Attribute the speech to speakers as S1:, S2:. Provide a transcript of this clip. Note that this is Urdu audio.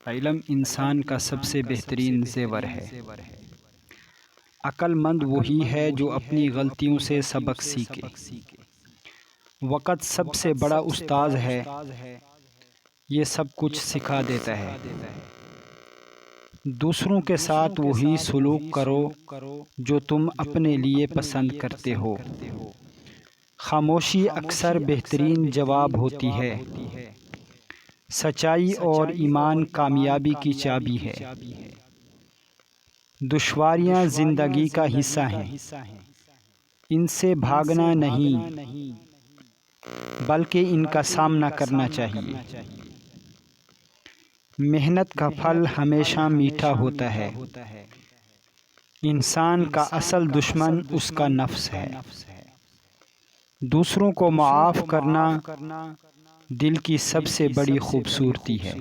S1: علم انسان کا سب سے بہترین زیور ہے۔ عقل مند وہی ہے جو اپنی غلطیوں سے سبق سیکھے۔ وقت سب سے بڑا استاذ ہے، یہ سب کچھ سکھا دیتا ہے۔ دوسروں کے ساتھ وہی سلوک کرو جو تم اپنے لیے پسند کرتے ہو۔ خاموشی اکثر بہترین جواب ہوتی ہے۔ سچائی اور ایمان کامیابی کی چابی ہے۔ دشواریاں زندگی کا حصہ ہیں، ان سے بھاگنا نہیں بلکہ ان کا سامنا کرنا چاہیے۔ محنت کا پھل ہمیشہ میٹھا ہوتا ہے۔ انسان کا اصل دشمن اس کا نفس ہے۔ دوسروں کو معاف کرنا دل کی سب سے بڑی خوبصورتی ہے۔